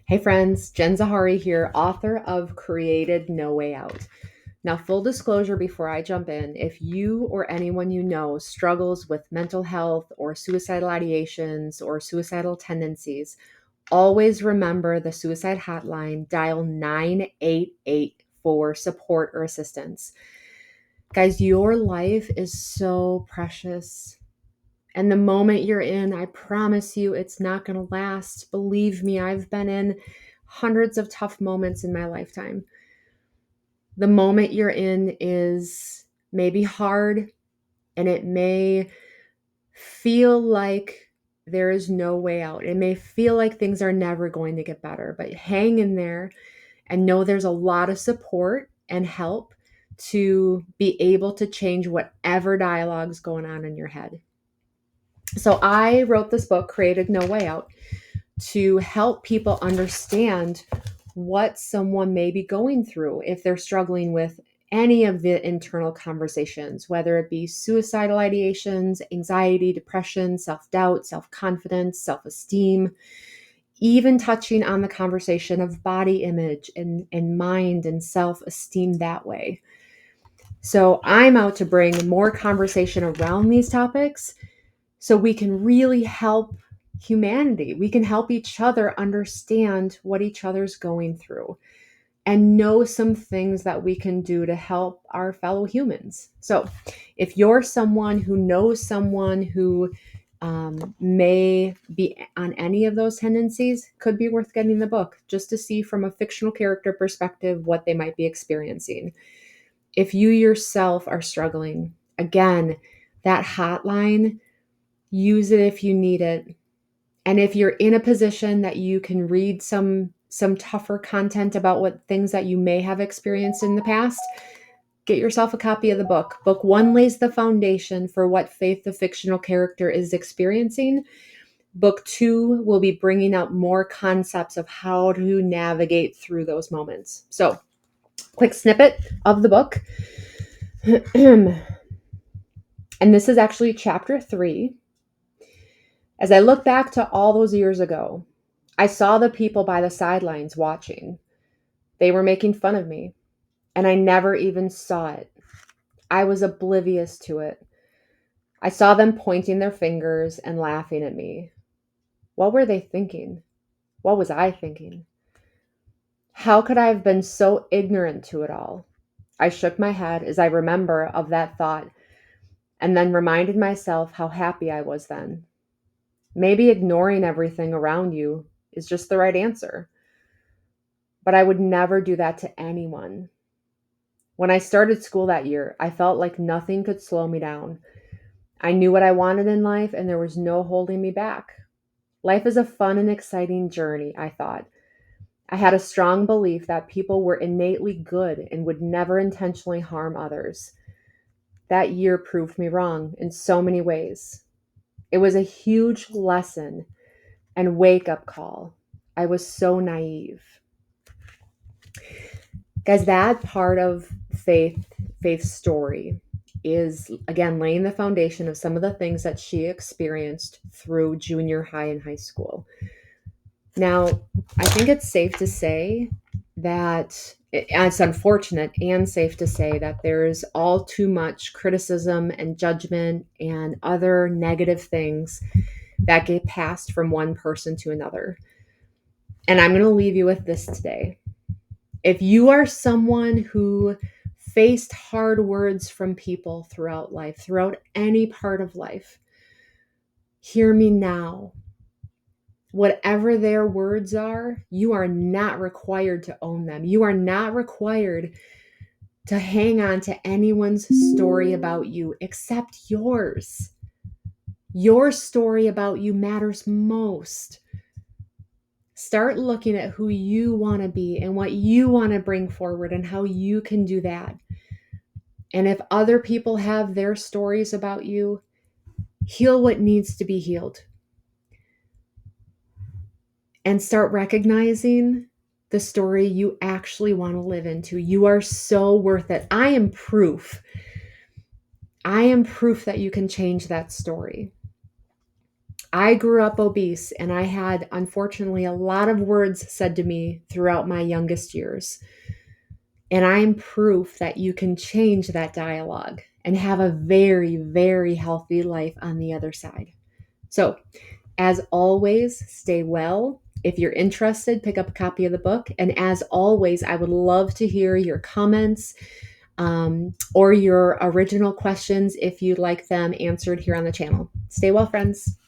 Hey friends, Jen Zahari here, author of Created No Way Out. Now, full disclosure before I jump in, if you or anyone you know struggles with mental health or suicidal ideations or suicidal tendencies, always remember the suicide hotline, dial 988 for support or assistance. Guys, your life is so precious. And the moment you're in, I promise you, it's not going to last. Believe me, I've been in hundreds of tough moments in my lifetime. The moment you're in is maybe hard, and it may feel like there is no way out. It may feel like things are never going to get better, but hang in there and know there's a lot of support and help to be able to change whatever dialogue's going on in your head. So I wrote this book, Created No Way Out, to help people understand what someone may be going through if they're struggling with any of the internal conversations, whether it be suicidal ideations, anxiety, depression, self-doubt, self-confidence, self-esteem, even touching on the conversation of body image and mind and self-esteem that way. So I'm out to bring more conversation around these topics so we can really help humanity. We can help each other understand what each other's going through and know some things that we can do to help our fellow humans. So, if you're someone who knows someone who may be on any of those tendencies, could be worth getting the book just to see from a fictional character perspective what they might be experiencing. If you yourself are struggling, again, that hotline, use it if you need it. And if you're in a position that you can read some tougher content about what things that you may have experienced in the past, get yourself a copy of the book. Book 1 lays the foundation for what Faith the fictional character is experiencing. Book 2 will be bringing out more concepts of how to navigate through those moments. So, quick snippet of the book. And this is actually chapter 3. As I look back to all those years ago, I saw the people by the sidelines watching. They were making fun of me, and I never even saw it. I was oblivious to it. I saw them pointing their fingers and laughing at me. What were they thinking? What was I thinking? How could I have been so ignorant to it all? I shook my head as I remember of that thought and then reminded myself how happy I was then. Maybe ignoring everything around you is just the right answer. But I would never do that to anyone. When I started school that year, I felt like nothing could slow me down. I knew what I wanted in life, and there was no holding me back. Life is a fun and exciting journey, I thought. I had a strong belief that people were innately good and would never intentionally harm others. That year proved me wrong in so many ways. It was a huge lesson and wake-up call. I was so naive. Guys, that part of Faith's story is, again, laying the foundation of some of the things that she experienced through junior high and high school. Now, I think it's safe to say that it's unfortunate and safe to say that there's all too much criticism and judgment and other negative things that get passed from one person to another. And I'm going to leave you with this today. If you are someone who faced hard words from people throughout life, throughout any part of life, hear me now. Whatever their words are, you are not required to own them. You are not required to hang on to anyone's story about you except yours. Your story about you matters most. Start looking at who you want to be and what you want to bring forward and how you can do that. And if other people have their stories about you, heal what needs to be healed. And start recognizing the story you actually want to live into. You are so worth it. I am proof. I am proof that you can change that story. I grew up obese and I had, unfortunately, a lot of words said to me throughout my youngest years. And I'm proof that you can change that dialogue and have a very, very healthy life on the other side. So, as always, stay well. If you're interested, pick up a copy of the book. And as always, I would love to hear your comments or your original questions if you'd like them answered here on the channel. Stay well, friends.